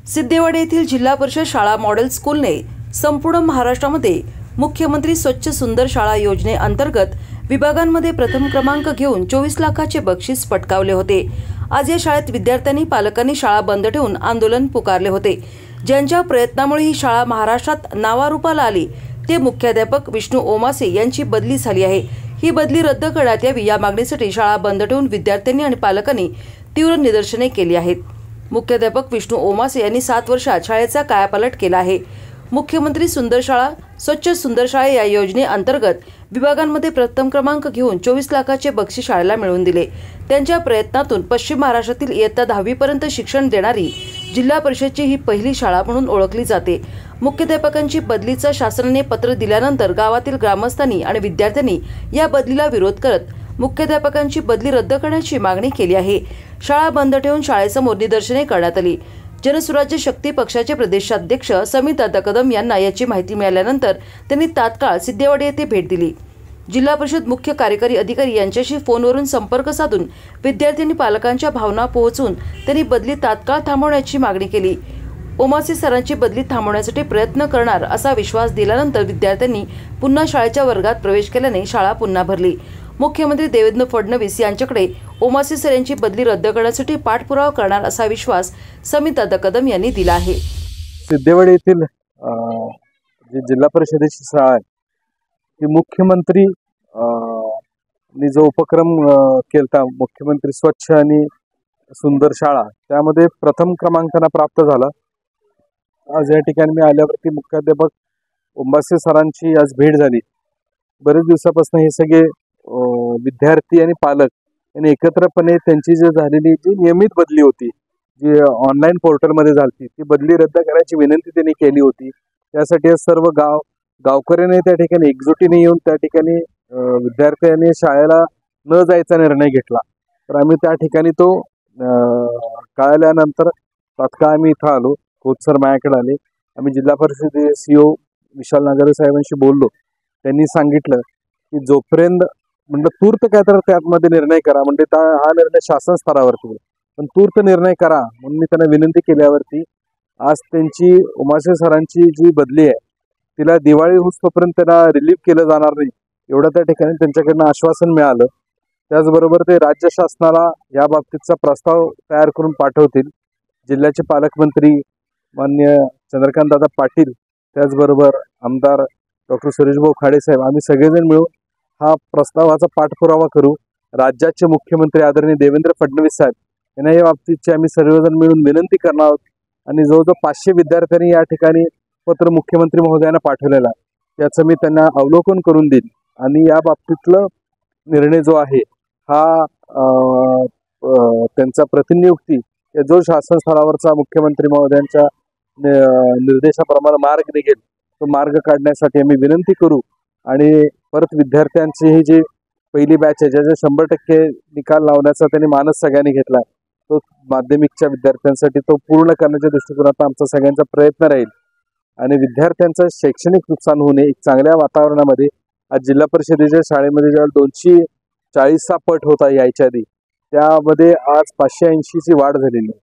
सिद्धेवाडी येथील जिल्हा परिषद शाळा मॉडेल स्कूलने संपूर्ण महाराष्ट्रामध्ये मुख्यमंत्री स्वच्छ सुंदर शाळा योजनेअंतर्गत विभागांमध्ये प्रथम क्रमांक घेऊन 24 लाखाचे बक्षीस पटकावले होते। आज या शाळेत विद्यार्थ्यांनी पालकांनी शाळा बंद ठेवून आंदोलन पुकारले होते। ज्यांच्या प्रयत्नामुळे ही शाळा महाराष्ट्रात नावारूपाला आली ते मुख्याध्यापक विष्णू ओमासे यांची बदली झाली आहे। ही बदली रद्द करण्यात यावी या मागणीसाठी शाळा बंद ठेवून विद्यार्थ्यांनी आणि पालकांनी तीव्र निदर्शने केली आहेत। मुख्याध्यापक विष्णू ओमासे यांनी 7 वर्षात शाळेचा कायापालट केला आहे। मुख्यमंत्री सुंदर शाळा स्वच्छ सुंदर शाळा या योजनेअंतर्गत विभागांमध्ये प्रथम क्रमांक घेऊन 24 लाखाचे बक्षीस शाळेला मिळवून दिले। त्यांच्या प्रयत्नातून पश्चिम महाराष्ट्रातील इयत्ता 10वी पर्यंत शिक्षण देणारी जिल्हा परिषदची ही पहिली शाळा म्हणून ओळखली जाते। मुख्याध्यापकांची बदलीचा शासनाने पत्र दिल्यानंतर गावातील ग्रामस्थांनी आणि विद्यार्थ्यांनी या बदलीला विरोध करत मुख्याध्यापकांची बदली रद्द करण्याची मागणी केली आहे। शाळा बंद ठेवून शाळेसमोर निदर्शने करण्यात आली। जनसुराज्य शक्ती पक्षाचे प्रदेशाध्यक्ष समितदादा कदम यांना याची माहिती मिळाल्यानंतर त्यांनी तात्काळ सिद्धेवाडी येथे भेट दिली। जिल्हा परिषद मुख्य कार्यकारी अधिकारी यांच्याशी फोनवरून संपर्क साधून विद्यार्थ्यांनी पालकांच्या भावना पोहोचून त्यांनी बदली तात्काळ थांबवण्याची मागणी केली। ओमासे सरांची बदली थांबवण्यासाठी प्रयत्न करणार असा विश्वास दिल्यानंतर विद्यार्थ्यांनी पुन्हा शाळेच्या वर्गात प्रवेश केल्याने शाळा पुन्हा भरली। मुख्यमंत्री देवेंद्र फडणवीस यांच्याकडे ओमासे सर यांची बदली रद्द करण्यासाठी पाठपुरावा करणार असा विश्वास समितदादा कदम यांनी दिला आहे। सिद्धेवाडी येथील जी जिल्हा परिषदेची शाळा आहे ती मुख्यमंत्री नी जो उपक्रम केलता मुख्यमंत्री स्वच्छ आणि सुंदर शाळा त्यामध्ये प्रथम क्रमांकाला प्राप्त झाला। आज या ठिकाणी मी आल्यावरती मुख्याध्यापक ओंबासे सरांची आज भेट झाली। बरेच दिवसापासून हे सगळे विद्यार्थी आणि पालक यांनी एकत्रपणे त्यांची जी झालेली जी नियमित बदली होती जी ऑनलाईन पोर्टलमध्ये झाली ती बदली रद्द करायची विनंती त्यांनी केली होती। त्यासाठी सर्व गावकऱ्यांनी त्या ठिकाणी एकजुटीने येऊन त्या ठिकाणी विद्यार्थ्यांनी शाळेला न जायचा निर्णय घेतला। तर आम्ही त्या ठिकाणी तो कळल्यानंतर तात्काळ आम्ही इथं आलो। कोच सर माझ्याकडे आले। आम्ही जिल्हा परिषद CEO विशाल नागरे साहेबांशी बोललो। त्यांनी सांगितलं की जोपर्यंत म्हणजे तूर्त काय तर त्यामध्ये निर्णय करा म्हणजे हा निर्णय शासन स्तरावरती पण तूर्त निर्णय करा म्हणून मी त्यांना विनंती केल्यावरती आज त्यांची ओमासे सरांची जी बदली आहे तिला दिवाळी होईपर्यंत त्यांना रिलीफ केलं जाणार नाही एवढं त्या ठिकाणी त्यांच्याकडनं आश्वासन मिळालं। त्याचबरोबर ते राज्य शासनाला या बाबतीतचा प्रस्ताव तयार करून पाठवतील। जिल्ह्याचे पालकमंत्री माननीय चंद्रकांत दादा पाटील त्याचबरोबर आमदार डॉक्टर सुरेशभाऊ खाडे साहेब आम्ही सगळेजण मिळून हा प्रस्तावाचा पाठपुरावा करू। राज्याचे मुख्यमंत्री आदरणीय देवेंद्र फडणवीस साहेब यांना या बाबतीतची आम्ही सर्वजण मिळून विनंती करणार आहोत आणि जवळजवळ 500 विद्यार्थ्यांनी या ठिकाणी पत्र मुख्यमंत्री महोदयांना पाठवलेलं आहे त्याचं मी त्यांना अवलोकन करून देईन आणि या बाबतीतला निर्णय जो आहे हा त्यांचा प्रतिनियुक्ती जो शासन स्तरावरचा मुख्यमंत्री महोदयांच्या निर्देशाप्रमाणे मार्ग निघेल तो मार्ग काढण्यासाठी आम्ही विनंती करू आणि परत विद्यार्थ्यांची ही जी पहिली बॅच आहे ज्याचे 100% निकाल लावण्याचा त्यांनी मानस सगळ्यांनी घेतला तो माध्यमिकच्या विद्यार्थ्यांसाठी तो पूर्ण करण्याच्या दृष्टिकोनातून आमचा सगळ्यांचा प्रयत्न राहील आणि विद्यार्थ्यांचं शैक्षणिक नुकसान होऊ नये एक चांगल्या वातावरणामध्ये आज जिल्हा परिषदेच्या शाळेमध्ये जेव्हा 240चा पट होता यायच्या आधी त्यामध्ये आज 580ची वाढ झालेली आहे।